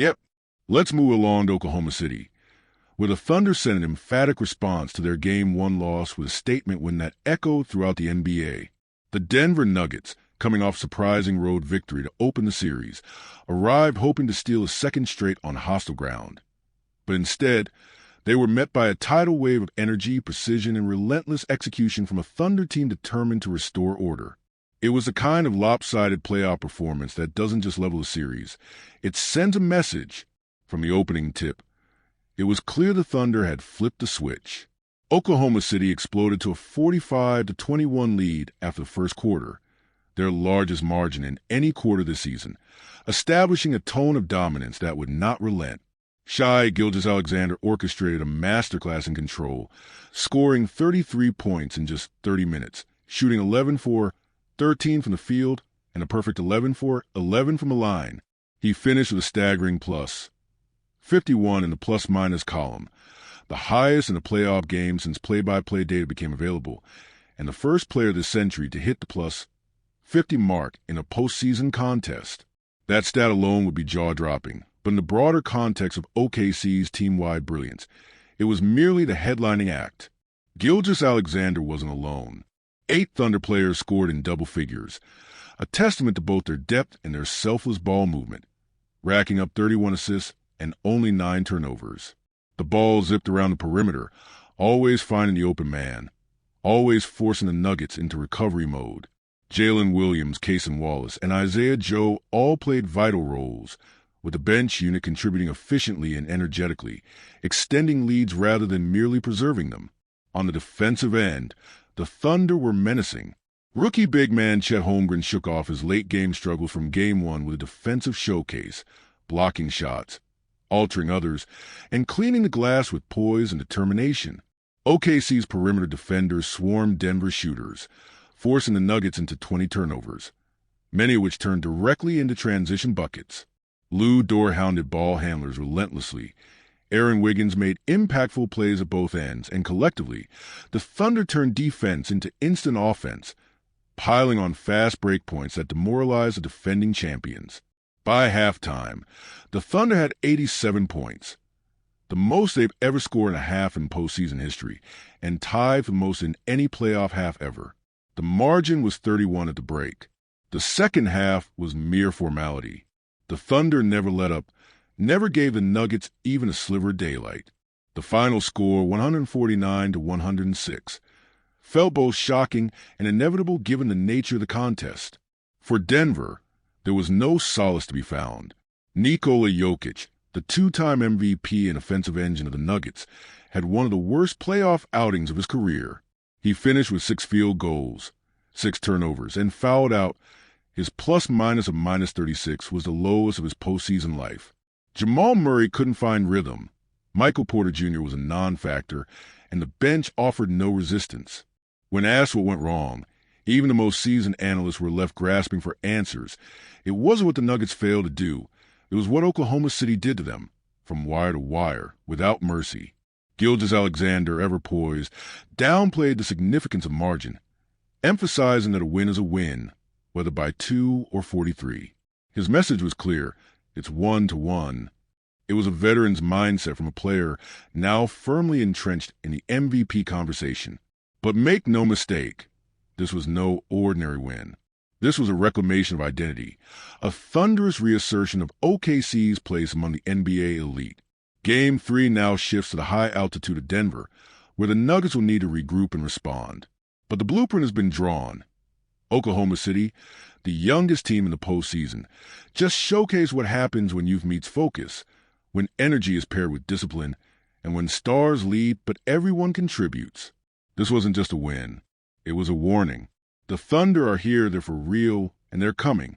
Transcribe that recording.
Yep. Let's move along to Oklahoma City, where the Thunder sent an emphatic response to their Game 1 loss with a statement when that echoed throughout the NBA. The Denver Nuggets, coming off surprising road victory to open the series, arrived hoping to steal a second straight on hostile ground. But instead, they were met by a tidal wave of energy, precision, and relentless execution from a Thunder team determined to restore order. It was the kind of lopsided playoff performance that doesn't just level a series. It sends a message. From the opening tip, it was clear the Thunder had flipped the switch. Oklahoma City exploded to a 45-21 lead after the first quarter, their largest margin in any quarter this season, establishing a tone of dominance that would not relent. Shai Gilgeous-Alexander orchestrated a masterclass in control, scoring 33 points in just 30 minutes, shooting 11 for 13 from the field and a perfect 11 for 11 from the line. He finished with a staggering plus 51 in the plus-minus column, the highest in a playoff game since play-by-play data became available, and the first player this century to hit the plus 50 mark in a postseason contest. That stat alone would be jaw-dropping, but in the broader context of OKC's team-wide brilliance, it was merely the headlining act. Gilgeous-Alexander wasn't alone. 8 Thunder players scored in double figures, a testament to both their depth and their selfless ball movement, racking up 31 assists and only 9 turnovers. The ball zipped around the perimeter, always finding the open man, always forcing the Nuggets into recovery mode. Jalen Williams, Cason Wallace, and Isaiah Joe all played vital roles, with the bench unit contributing efficiently and energetically, extending leads rather than merely preserving them. On the defensive end, the Thunder were menacing. Rookie big man Chet Holmgren shook off his late-game struggles from Game 1 with a defensive showcase, blocking shots, altering others, and cleaning the glass with poise and determination. OKC's perimeter defenders swarmed Denver shooters, forcing the Nuggets into 20 turnovers, many of which turned directly into transition buckets. Lou Dort hounded ball handlers relentlessly. Aaron Wiggins made impactful plays at both ends, and collectively, the Thunder turned defense into instant offense, piling on fast break points that demoralized the defending champions. By halftime, the Thunder had 87 points, the most they've ever scored in a half in postseason history, and tied for the most in any playoff half ever. The margin was 31 at the break. The second half was mere formality. The Thunder never let up, never gave the Nuggets even a sliver of daylight. The final score, 149-106, felt both shocking and inevitable given the nature of the contest. For Denver, there was no solace to be found. Nikola Jokic, the 2-time MVP and offensive engine of the Nuggets, had one of the worst playoff outings of his career. He finished with 6 field goals, 6 turnovers, and fouled out. His plus-minus of -36 was the lowest of his postseason life. Jamal Murray couldn't find rhythm. Michael Porter Jr. was a non-factor, and the bench offered no resistance. When asked what went wrong, even the most seasoned analysts were left grasping for answers. It wasn't what the Nuggets failed to do. It was what Oklahoma City did to them, from wire to wire, without mercy. Gilgeous-Alexander, ever poised, downplayed the significance of margin, emphasizing that a win is a win, whether by 2 or 43. His message was clear. It's 1-1. It was a veteran's mindset from a player now firmly entrenched in the MVP conversation. But make no mistake, this was no ordinary win. This was a reclamation of identity, a thunderous reassertion of OKC's place among the NBA elite. Game 3 now shifts to the high altitude of Denver, where the Nuggets will need to regroup and respond. But the blueprint has been drawn. Oklahoma City, the youngest team in the postseason, just showcased what happens when youth meets focus, when energy is paired with discipline, and when stars lead but everyone contributes. This wasn't just a win. It was a warning. The Thunder are here, they're for real, and they're coming.